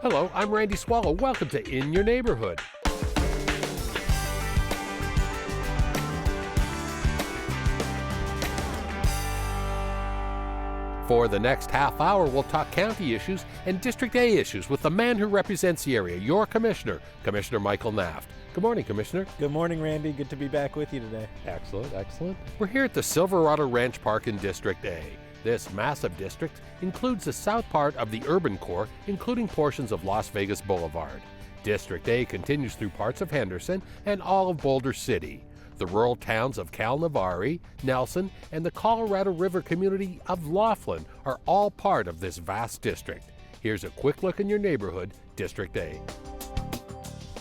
Hello, I'm Randy Swallow. Welcome to In Your Neighborhood. For the next half hour, we'll talk county issues and District A issues with the man who represents the area, your commissioner, Commissioner Michael Naft. Good morning, Commissioner. Good morning, Randy. Good to be back with you today. Excellent, excellent. We're here at the Silverado Ranch Park in District A. This massive district includes the south part of the urban core, including portions of Las Vegas Boulevard. District A continues through parts of Henderson and all of Boulder City. The rural towns of Cal Navari, Nelson, and the Colorado River community of Laughlin are all part of this vast district. Here's a quick look in your neighborhood, District A.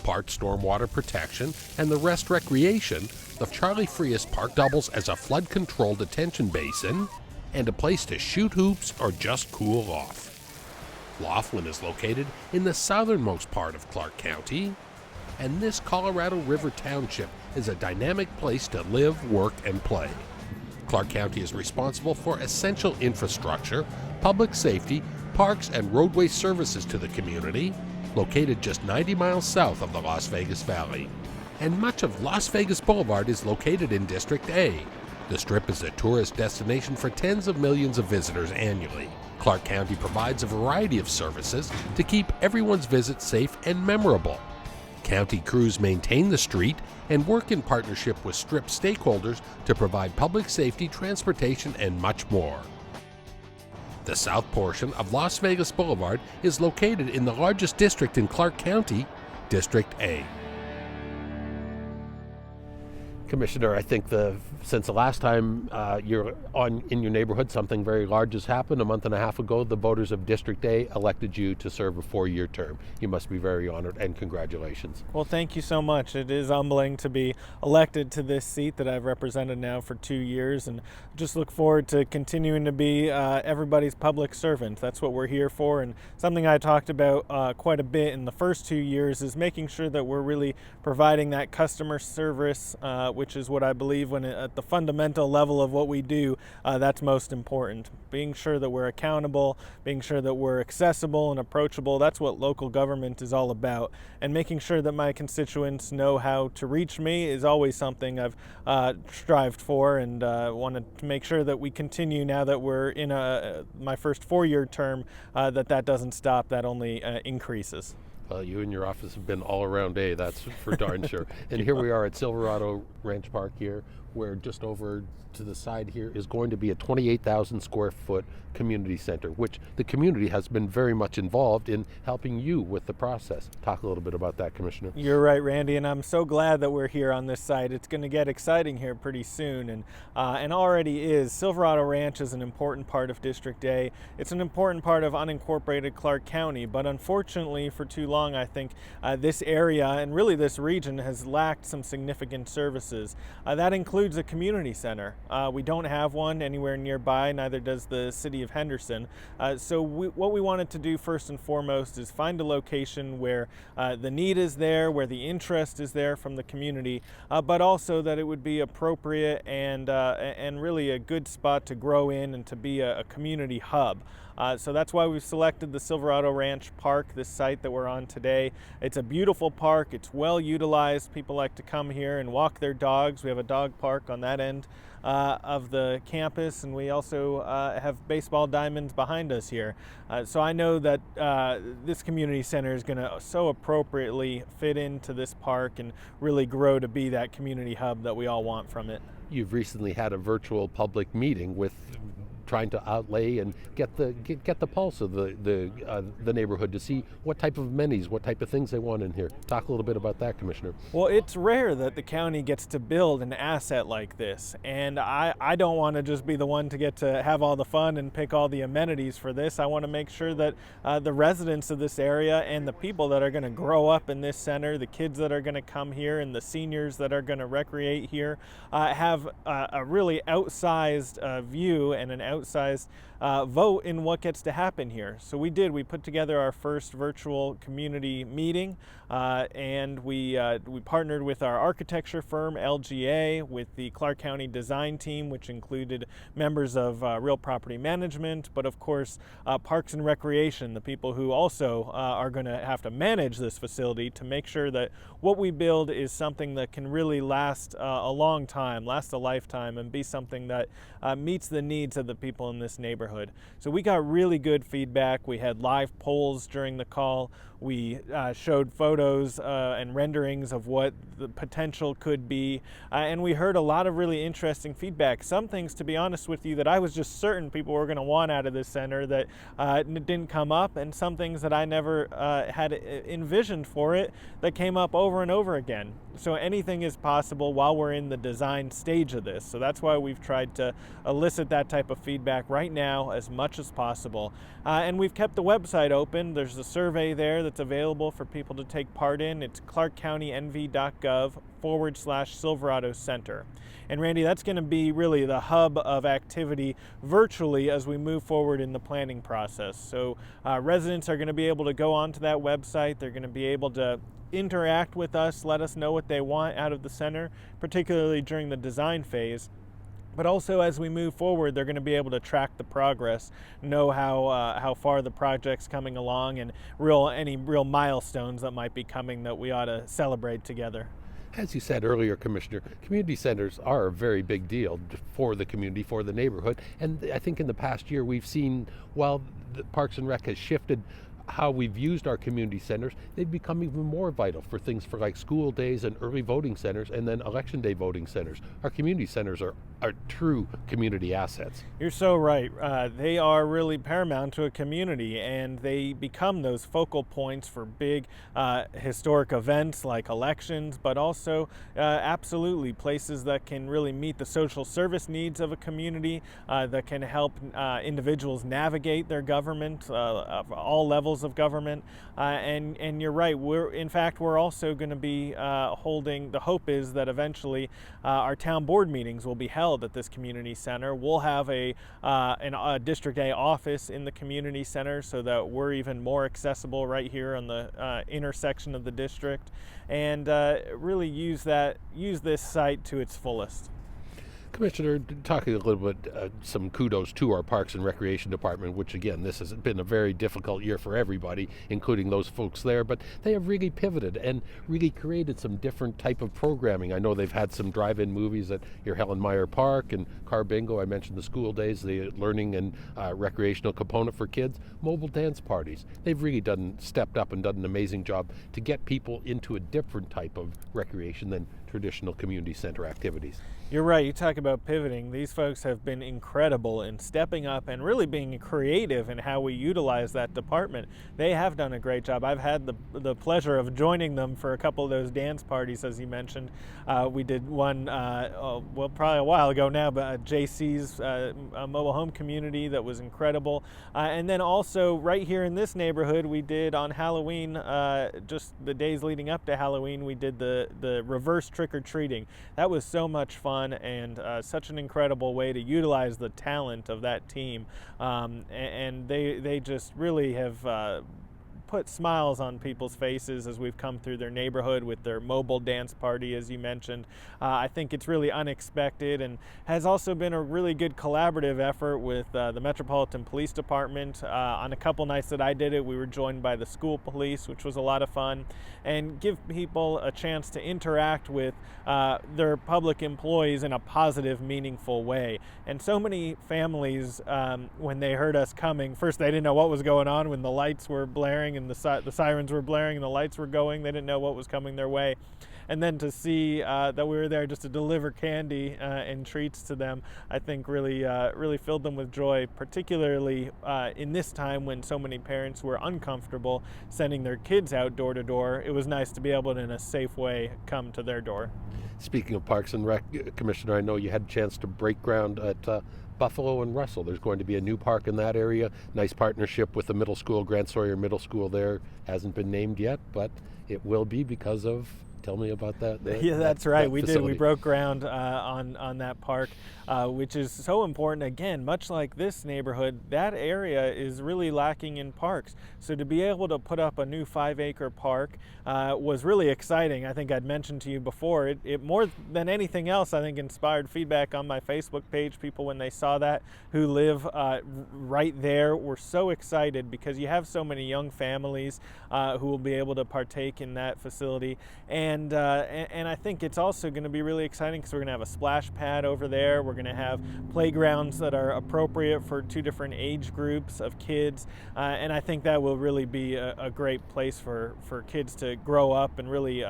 Part stormwater protection and the rest recreation, the Charlie Frias Park doubles as a flood-controlled detention basin and a place to shoot hoops or just cool off. Laughlin is located in the southernmost part of Clark County, and this Colorado River Township is a dynamic place to live, work, and play. Clark County is responsible for essential infrastructure, public safety, parks, and roadway services to the community, located just 90 miles south of the Las Vegas Valley. And much of Las Vegas Boulevard is located in District A. The Strip is a tourist destination for tens of millions of visitors annually. Clark County provides a variety of services to keep everyone's visit safe and memorable. County crews maintain the street and work in partnership with Strip stakeholders to provide public safety, transportation, and much more. The south portion of Las Vegas Boulevard is located in the largest district in Clark County, District A. Commissioner, I think since the last time you're in your neighborhood, something very large has happened. A month and a half ago, the voters of District A elected you to serve a 4-year term. You must be very honored, and congratulations. Well, thank you so much. It is humbling to be elected to this seat that I've represented now for 2 years, and just look forward to continuing to be everybody's public servant. That's what we're here for, and something I talked about quite a bit in the first 2 years is making sure that we're really providing that customer service, which is what I believe at the fundamental level of what we do, that's most important. Being sure that we're accountable, being sure that we're accessible and approachable, that's what local government is all about. And making sure that my constituents know how to reach me is always something I've strived for, and wanted to make sure that we continue now that we're in my first 4-year term, that doesn't stop, that only increases. You and your office have been all around A, that's for darn sure. And here we are at Silverado Ranch Park here, where just over to the side here is going to be a 28,000 square foot community center, which the community has been very much involved in helping you with the process. Talk a little bit about that, Commissioner. You're right, Randy, and I'm so glad that we're here on this site. It's going to get exciting here pretty soon, and already is. Silverado Ranch is an important part of District A. It's an important part of unincorporated Clark County, but unfortunately for too long, I think this area and really this region has lacked some significant services. That includes a community center. We don't have one anywhere nearby, neither does the city of Henderson. So what we wanted to do first and foremost is find a location where the need is there, where the interest is there from the community, but also that it would be appropriate and really a good spot to grow in and to be a community hub. So that's why we've selected the Silverado Ranch Park, this site that we're on today. It's a beautiful park. It's well utilized. People like to come here and walk their dogs. We have a dog park on that end of the campus, and we also have baseball diamonds behind us here. So I know that this community center is going to so appropriately fit into this park and really grow to be that community hub that we all want from it. You've recently had a virtual public meeting with trying to outlay and get the pulse of the neighborhood to see what type of amenities, what type of things they want in here. Talk a little bit about that, Commissioner. Well, it's rare that the county gets to build an asset like this, and I don't want to just be the one to get to have all the fun and pick all the amenities for this. I want to make sure that the residents of this area and the people that are going to grow up in this center, the kids that are going to come here and the seniors that are going to recreate here, have a really outsized view and an outsized vote in what gets to happen here. So we did. We put together our first virtual community meeting, and we partnered with our architecture firm, LGA, with the Clark County design team, which included members of Real Property Management, but of course Parks and Recreation, the people who also are going to have to manage this facility to make sure that what we build is something that can really last a long time, last a lifetime, and be something that meets the needs of the people in this neighborhood. So we got really good feedback. We had live polls during the call. We showed photos and renderings of what the potential could be, and we heard a lot of really interesting feedback. Some things, to be honest with you, that I was just certain people were going to want out of this center that didn't come up, and some things that I never had envisioned for it that came up over and over again. So anything is possible while we're in the design stage of this. So that's why we've tried to elicit that type of feedback right now as much as possible. And we've kept the website open. There's a survey there that's available for people to take part in. It's ClarkCountyNV.gov /Silverado Center. And Randy, that's going to be really the hub of activity virtually as we move forward in the planning process. So residents are going to be able to go onto that website. They're going to be able to interact with us, let us know what they want out of the center, particularly during the design phase. But also as we move forward, they're going to be able to track the progress, know how far the project's coming along, and any real milestones that might be coming that we ought to celebrate together. As you said earlier, Commissioner, community centers are a very big deal for the community, for the neighborhood. And I think in the past year we've seen, while the Parks and Rec has shifted how we've used our community centers, they've become even more vital for things for like school days and early voting centers and then election day voting centers. Our community centers are true community assets. You're so right. They are really paramount to a community, and they become those focal points for big historic events like elections, but also absolutely places that can really meet the social service needs of a community, that can help individuals navigate their government, all levels of government, and you're right. We're also going to be holding. The hope is that eventually our town board meetings will be held at this community center. We'll have a District A office in the community center so that we're even more accessible right here on the intersection of the district, and really use this site to its fullest. Commissioner, talking a little bit, some kudos to our Parks and Recreation Department, which again, this has been a very difficult year for everybody, including those folks there, but they have really pivoted and really created some different type of programming. I know they've had some drive-in movies at your Helen Meyer Park and Car Bingo. I mentioned the school days, the learning and recreational component for kids, mobile dance parties. They've really stepped up and done an amazing job to get people into a different type of recreation than traditional community center activities. You're right. You talk about pivoting. These folks have been incredible in stepping up and really being creative in how we utilize that department. They have done a great job. I've had the pleasure of joining them for a couple of those dance parties, as you mentioned. We did one, probably a while ago now, but JC's mobile home community that was incredible. And then also right here in this neighborhood, we did on Halloween, just the days leading up to Halloween, we did the reverse trick-or-treating. That was so much fun, and such an incredible way to utilize the talent of that team, and they just really have put smiles on people's faces as we've come through their neighborhood with their mobile dance party, as you mentioned. I think it's really unexpected and has also been a really good collaborative effort with the Metropolitan Police Department. On a couple nights that I did it, we were joined by the school police, which was a lot of fun, and give people a chance to interact with their public employees in a positive, meaningful way. And so many families, when they heard us coming, first they didn't know what was going on when the lights were blaring and the sirens were blaring and the lights were going. They didn't know what was coming their way. And then to see that we were there just to deliver candy and treats to them, I think really filled them with joy, particularly in this time when so many parents were uncomfortable sending their kids out door to door. It was nice to be able to, in a safe way, come to their door. Speaking of Parks and Rec, Commissioner, I know you had a chance to break ground at Buffalo and Russell. There's going to be a new park in that area. Nice partnership with the middle school, Grant Sawyer Middle School there. Hasn't been named yet, but it will be because of tell me about that? Yeah, that's right. We did. We facility. broke ground on that park, which is so important. Again, much like this neighborhood, that area is really lacking in parks. So to be able to put up a new 5-acre park was really exciting. I think I'd mentioned to you before, it more than anything else, I think, inspired feedback on my Facebook page. People, when they saw that, who live right there, were so excited because you have so many young families who will be able to partake in that facility. And I think it's also going to be really exciting because we're going to have a splash pad over there. We're going to have playgrounds that are appropriate for 2 different age groups of kids. And I think that will really be a great place for kids to grow up and really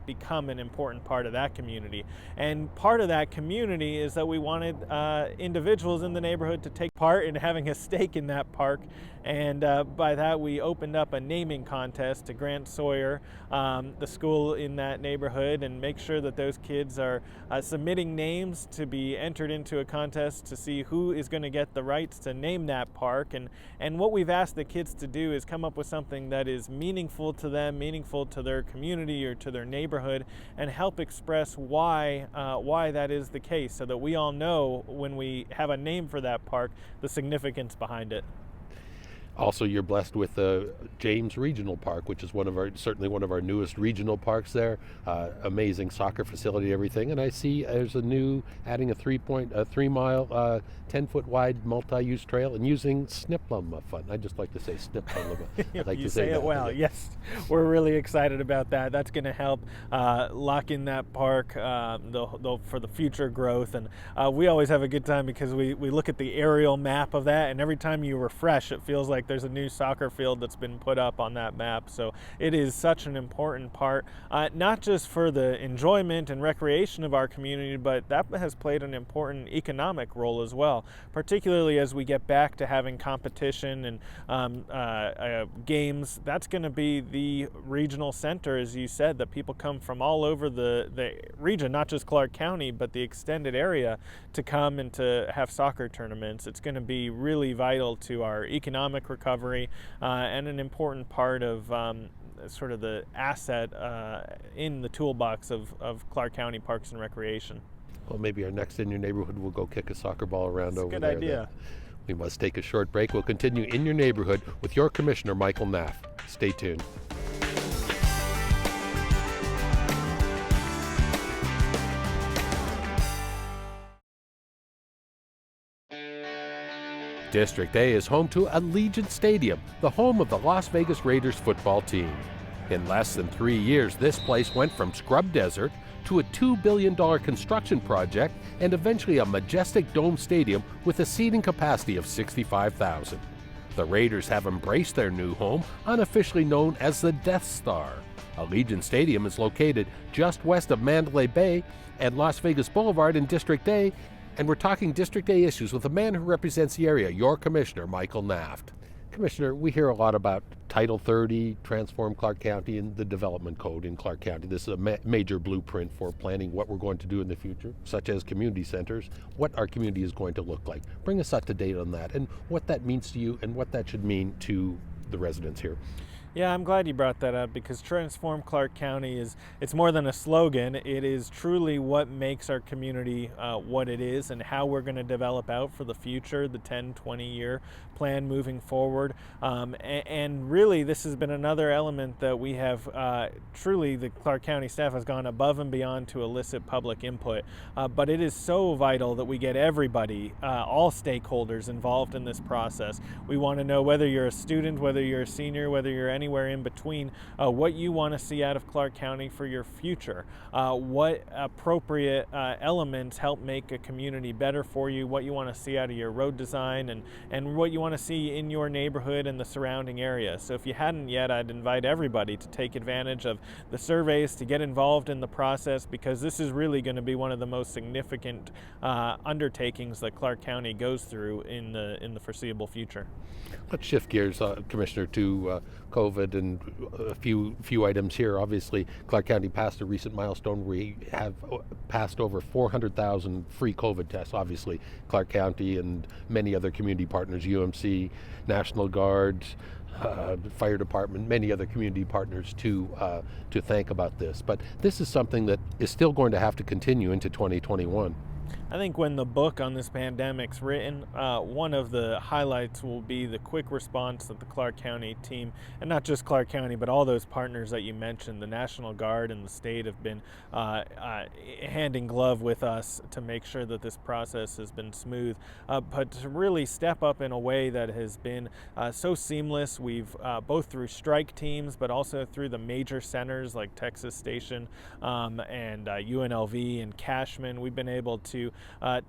become an important part of that community. And part of that community is that we wanted individuals in the neighborhood to take part in having a stake in that park. And by that, we opened up a naming contest to Grant Sawyer, the school in that neighborhood, and make sure that those kids are submitting names to be entered into a contest to see who is going to get the rights to name that park. And what we've asked the kids to do is come up with something that is meaningful to them, meaningful to their community or to their neighborhood, and help express why that is the case, so that we all know when we have a name for that park, the significance behind it. Also, you're blessed with the James Regional Park, which is certainly one of our newest regional parks there. Amazing soccer facility, everything. And I see there's adding a 3-mile, 10-foot wide multi-use trail and using snip-plum fun. I just like to say snip-plum. You say it well. Yes, we're really excited about that. That's going to help lock in that park for the future growth. And we always have a good time because we look at the aerial map of that, and every time you refresh, it feels like there's a new soccer field that's been put up on that map. So it is such an important part, not just for the enjoyment and recreation of our community, but that has played an important economic role as well, particularly as we get back to having competition and games. That's going to be the regional center, as you said, that people come from all over the region, not just Clark County, but the extended area, to come and to have soccer tournaments. It's going to be really vital to our economic recovery and an important part of sort of the asset in the toolbox of Clark County Parks and Recreation. Well, maybe our next In Your Neighborhood will go kick a soccer ball around over there. That's a good idea. We must take a short break. We'll continue In Your Neighborhood with your Commissioner, Michael Naft. Stay tuned. District A is home to Allegiant Stadium, the home of the Las Vegas Raiders football team. In less than 3 years, this place went from scrub desert to a $2 billion construction project and eventually a majestic dome stadium with a seating capacity of 65,000. The Raiders have embraced their new home, unofficially known as the Death Star. Allegiant Stadium is located just west of Mandalay Bay and Las Vegas Boulevard in District A, and we're talking District A issues with a man who represents the area, your Commissioner, Michael Naft. Commissioner, we hear a lot about Title 30, Transform Clark County, and the Development Code in Clark County. This is a major blueprint for planning what we're going to do in the future, such as community centers, what our community is going to look like. Bring us up to date on that and what that means to you and what that should mean to the residents here. Yeah, I'm glad you brought that up because Transform Clark County it's more than a slogan. It is truly what makes our community what it is and how we're going to develop out for the future, the 10, 20-year plan moving forward. And really, this has been another element that we have truly, the Clark County staff has gone above and beyond to elicit public input. But it is so vital that we get everybody, all stakeholders involved in this process. We want to know whether you're a student, whether you're a senior, whether you're anywhere in between, what you want to see out of Clark County for your future, what appropriate elements help make a community better for you, what you want to see out of your road design, and what you want to see in your neighborhood and the surrounding area. So if you hadn't yet, I'd invite everybody to take advantage of the surveys, to get involved in the process, because this is really going to be one of the most significant undertakings that Clark County goes through in the foreseeable future. Let's shift gears, Commissioner, to COVID and a few items here. Obviously, Clark County passed a recent milestone. We have passed over 400,000 free COVID tests. Obviously, Clark County and many other community partners, UMC, National Guard, the fire department, many other community partners to thank about this. But this is something that is still going to have to continue into 2021. I think when the book on this pandemic's written, one of the highlights will be the quick response that the Clark County team, and not just Clark County, but all those partners that you mentioned, the National Guard and the state, have been hand in glove with us to make sure that this process has been smooth, but to really step up in a way that has been so seamless. We've both through strike teams, but also through the major centers like Texas Station and UNLV and Cashman, we've been able to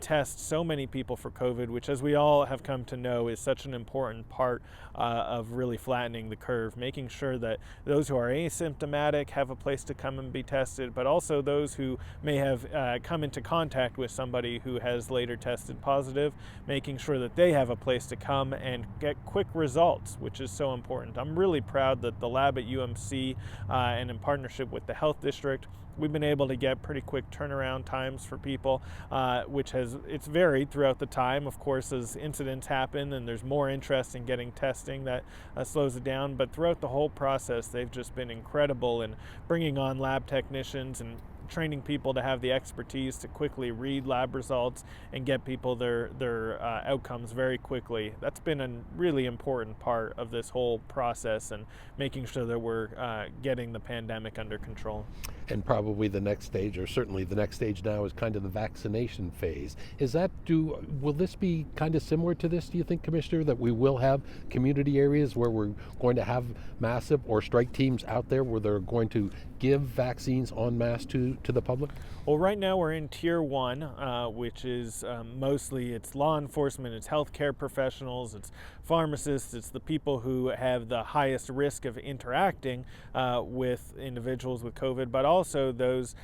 test so many people for COVID, which, as we all have come to know, is such an important part of really flattening the curve, making sure that those who are asymptomatic have a place to come and be tested, but also those who may have come into contact with somebody who has later tested positive, making sure that they have a place to come and get quick results, which is so important. I'm really proud that the lab at UMC and in partnership with the health district, we've been able to get pretty quick turnaround times for people, it's varied throughout the time. Of course, as incidents happen and there's more interest in getting testing, that slows it down. But throughout the whole process, they've just been incredible in bringing on lab technicians and training people to have the expertise to quickly read lab results and get people their outcomes very quickly. That's been a really important part of this whole process and making sure that we're getting the pandemic under control. And probably the next stage, or certainly the next stage now, is kind of the vaccination phase. Will this be kind of similar to this, do you think, Commissioner, that we will have community areas where we're going to have massive or strike teams out there where they're going to give vaccines en masse to the public? Well, right now we're in Tier 1, which is mostly it's law enforcement, it's healthcare professionals, it's pharmacists, it's the people who have the highest risk of interacting with individuals with COVID, but also those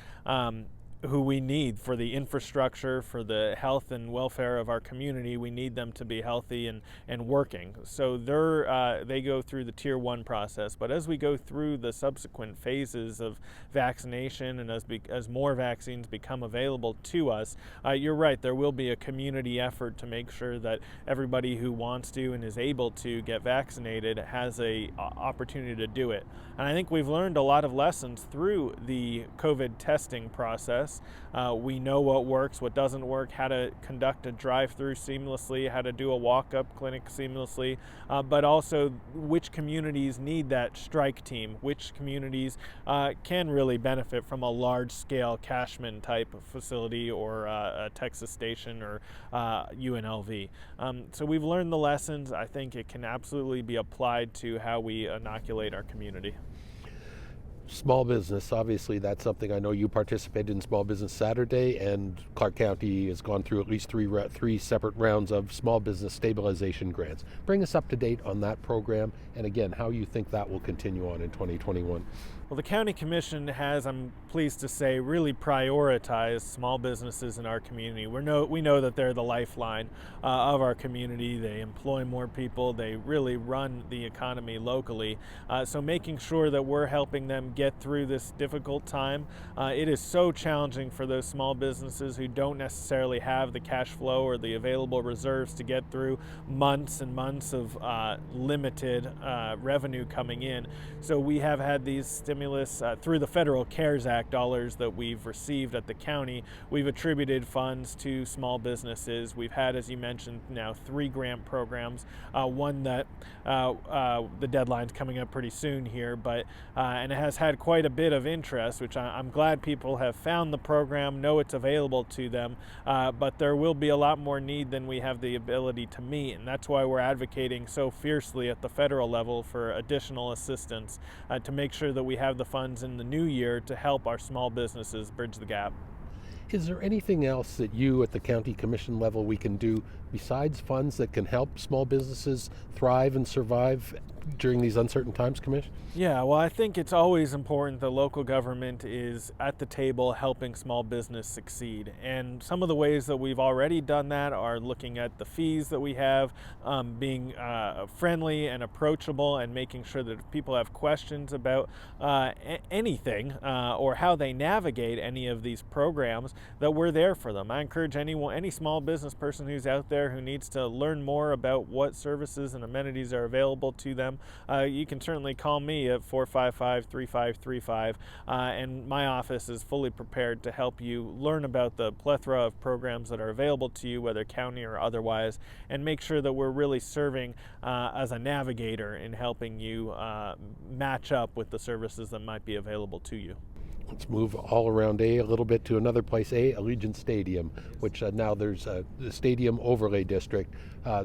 who we need for the infrastructure, for the health and welfare of our community. We need them to be healthy and working. So they go through the Tier 1 process. But as we go through the subsequent phases of vaccination and as more vaccines become available to us, you're right, there will be a community effort to make sure that everybody who wants to and is able to get vaccinated has a opportunity to do it. And I think we've learned a lot of lessons through the COVID testing process. We know what works, what doesn't work, how to conduct a drive-through seamlessly, how to do a walk-up clinic seamlessly, but also which communities need that strike team, which communities can really benefit from a large-scale Cashman type of facility or a Texas Station or UNLV. So we've learned the lessons. I think it can absolutely be applied to how we inoculate our community. Small business, obviously that's something I know you participated in Small Business Saturday, and Clark County has gone through at least three separate rounds of small business stabilization grants. Bring us up to date on that program, and again, how you think that will continue on in 2021. Well, the County Commission has, I'm pleased to say, really prioritized small businesses in our community. We know that they're the lifeline of our community. They employ more people. They really run the economy locally. So making sure that we're helping them get through this difficult time. It is so challenging for those small businesses who don't necessarily have the cash flow or the available reserves to get through months and months of limited revenue coming in. So we have had these stimulus through the federal CARES Act dollars that we've received at the county. We've attributed funds to small businesses. We've had, as you mentioned, now 3 grant programs. One that the deadline's coming up pretty soon here, but and it has had quite a bit of interest, which I'm glad people have found the program, know it's available to them, but there will be a lot more need than we have the ability to meet, and that's why we're advocating so fiercely at the federal level for additional assistance to make sure that we have the funds in the new year to help our small businesses bridge the gap. Is there anything else that you at the County Commission level we can do besides funds that can help small businesses thrive and survive during these uncertain times, Commissioner? Yeah, well, I think it's always important that local government is at the table helping small business succeed. And some of the ways that we've already done that are looking at the fees that we have, being friendly and approachable, and making sure that if people have questions about anything or how they navigate any of these programs, that we're there for them. I encourage any small business person who's out there who needs to learn more about what services and amenities are available to them program, you can certainly call me at 455-3535, and my office is fully prepared to help you learn about the plethora of programs that are available to you, whether county or otherwise, and make sure that we're really serving as a navigator in helping you match up with the services that might be available to you. Let's move all around a little bit to another place, Allegiant Stadium, which now there's the Stadium Overlay District.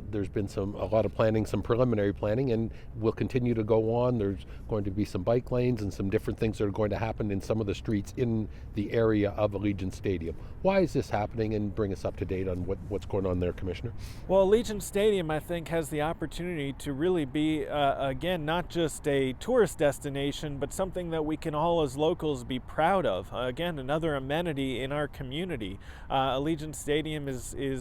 There's been a lot of planning, some preliminary planning, and will continue to go on. There's going to be some bike lanes and some different things that are going to happen in some of the streets in the area of Allegiant Stadium. Why is this happening, and bring us up to date on what's going on there, Commissioner? Well, Allegiant Stadium, I think, has the opportunity to really be, again, not just a tourist destination, but something that we can all as locals be proud of. Again, another amenity in our community. Allegiant Stadium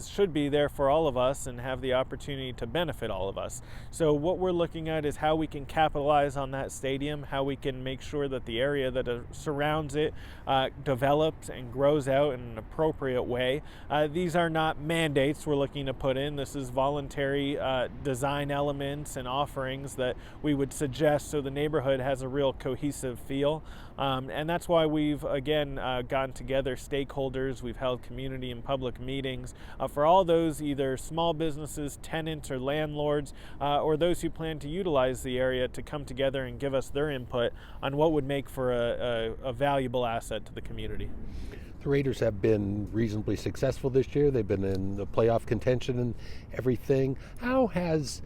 should be there for all of us and have the opportunity to benefit all of us. So what we're looking at is how we can capitalize on that stadium, how we can make sure that the area that surrounds it develops and grows out in an appropriate way. These are not mandates we're looking to put in. This is voluntary design elements and offerings that we would suggest so the neighborhood has a real cohesive feel. And that's why we've, again, gotten together stakeholders. We've held community and public meetings for all those either small businesses, tenants, or landlords, or those who plan to utilize the area to come together and give us their input on what would make for a valuable asset to the community. The Raiders have been reasonably successful this year. They've been in the playoff contention and everything. How has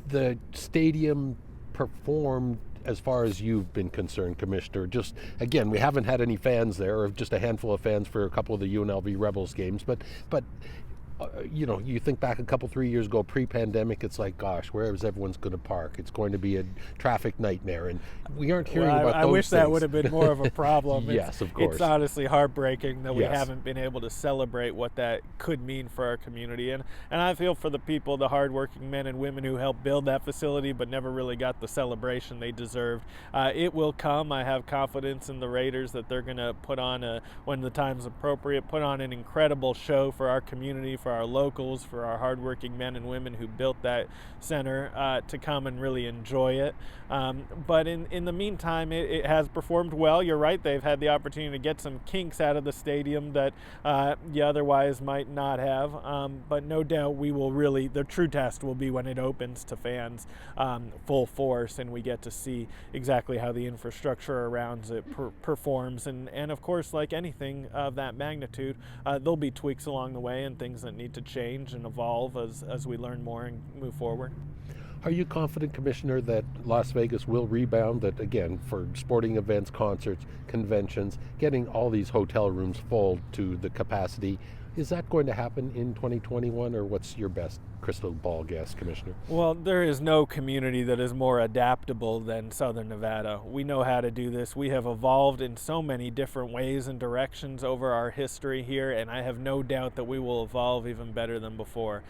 the stadium performed as far as you've been concerned, Commissioner? Just, again, we haven't had any fans there, or just a handful of fans for a couple of the UNLV Rebels games, but you know, you think back a couple, 3 years ago, pre-pandemic, it's like, gosh, where is everyone's going to park? It's going to be a traffic nightmare, and we aren't hearing about those I wish things. That would have been more of a problem. Yes, of course. It's honestly heartbreaking that we Yes. haven't been able to celebrate what that could mean for our community. And I feel for the people, the hardworking men and women who helped build that facility but never really got the celebration they deserved. It will come. I have confidence in the Raiders that they're going to put on, when the time's appropriate, put on an incredible show for our community, for our locals, for our hardworking men and women who built that center to come and really enjoy it. But in the meantime, it has performed well. You're right, they've had the opportunity to get some kinks out of the stadium that you otherwise might not have. But no doubt we will really, the true test will be when it opens to fans full force and we get to see exactly how the infrastructure around it performs. And of course, like anything of that magnitude, there'll be tweaks along the way and things that need to change and evolve as we learn more and move forward. Are you confident, Commissioner, that Las Vegas will rebound, that, again, for sporting events, concerts, conventions, getting all these hotel rooms full to the capacity, is that going to happen in 2021, or what's your best crystal ball guess, Commissioner? Well, there is no community that is more adaptable than Southern Nevada. We know how to do this. We have evolved in so many different ways and directions over our history here, and I have no doubt that we will evolve even better than before.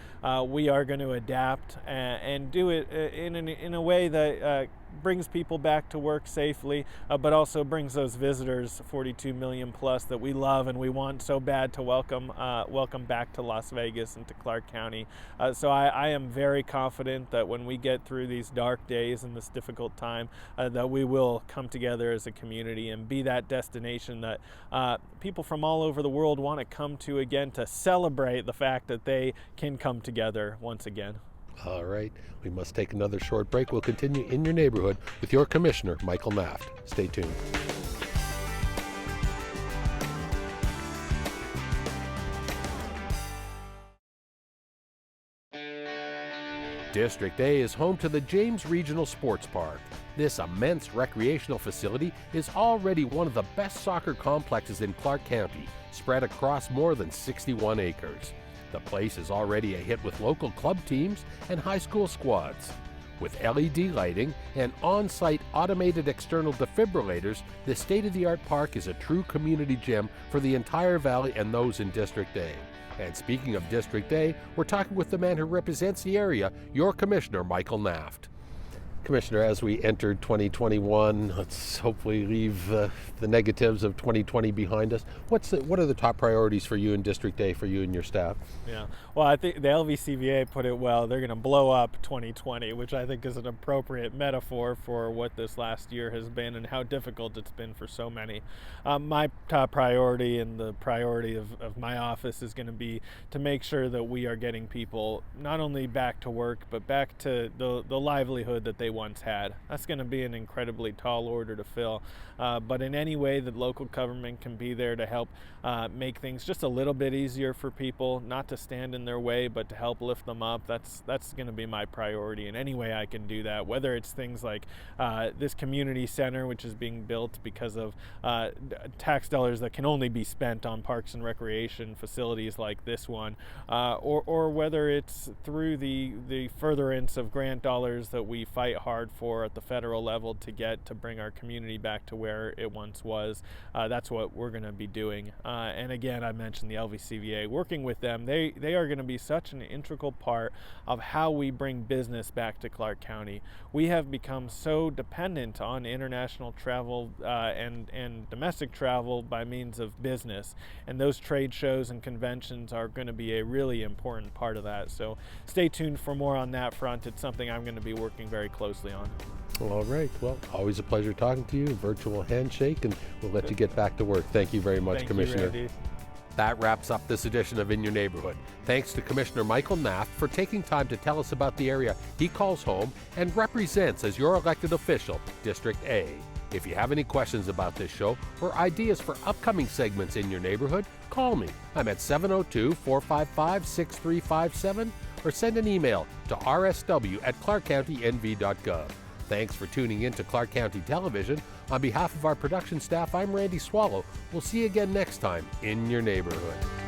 We are going to adapt and do it in a way that brings people back to work safely, but also brings those visitors, 42 million plus, that we love and we want so bad to welcome back to Las Vegas and to Clark County. So I am very confident that when we get through these dark days and this difficult time, that we will come together as a community and be that destination that people from all over the world want to come to again, to celebrate the fact that they can come together once again. All right, we must take another short break. We'll continue in your neighborhood with your Commissioner, Michael Naft. Stay tuned. District A is home to the James Regional Sports Park. This immense recreational facility is already one of the best soccer complexes in Clark County, spread across more than 61 acres. The place is already a hit with local club teams and high school squads. With LED lighting and on-site automated external defibrillators, this state-of-the-art park is a true community gem for the entire valley and those in District A. And speaking of District A, we're talking with the man who represents the area, your Commissioner, Michael Naft. Commissioner, as we entered 2021, let's hopefully leave the negatives of 2020 behind us. What are the top priorities for you in District A, for you and your staff? Yeah, well, I think the LVCVA put it well. They're going to blow up 2020, which I think is an appropriate metaphor for what this last year has been and how difficult it's been for so many. My top priority and the priority of my office is going to be to make sure that we are getting people not only back to work, but back to the livelihood that they once had. That's going to be an incredibly tall order to fill, but in any way that local government can be there to help make things just a little bit easier for people, not to stand in their way, but to help lift them up, that's going to be my priority in any way I can do that, whether it's things like this community center, which is being built because of tax dollars that can only be spent on parks and recreation facilities like this one, or whether it's through the furtherance of grant dollars that we fight hard for at the federal level to get to bring our community back to where it once was. That's what we're going to be doing. And again, I mentioned the LVCVA. Working with them, they are going to be such an integral part of how we bring business back to Clark County. We have become so dependent on international travel and domestic travel by means of business, and those trade shows and conventions are going to be a really important part of that. So stay tuned for more on that front. It's something I'm going to be working very closely on. All right. Well, always a pleasure talking to you. Virtual handshake, and we'll let you get back to work. Thank you very much, Commissioner. Thank you, Randy. That wraps up this edition of In Your Neighborhood. Thanks to Commissioner Michael Naft for taking time to tell us about the area he calls home and represents as your elected official, District A. If you have any questions about this show or ideas for upcoming segments in your neighborhood, call me. I'm at 702-455-6357 or send an email to rsw@ClarkCountyNV.gov. Thanks for tuning in to Clark County Television. On behalf of our production staff, I'm Randy Swallow. We'll see you again next time in your neighborhood.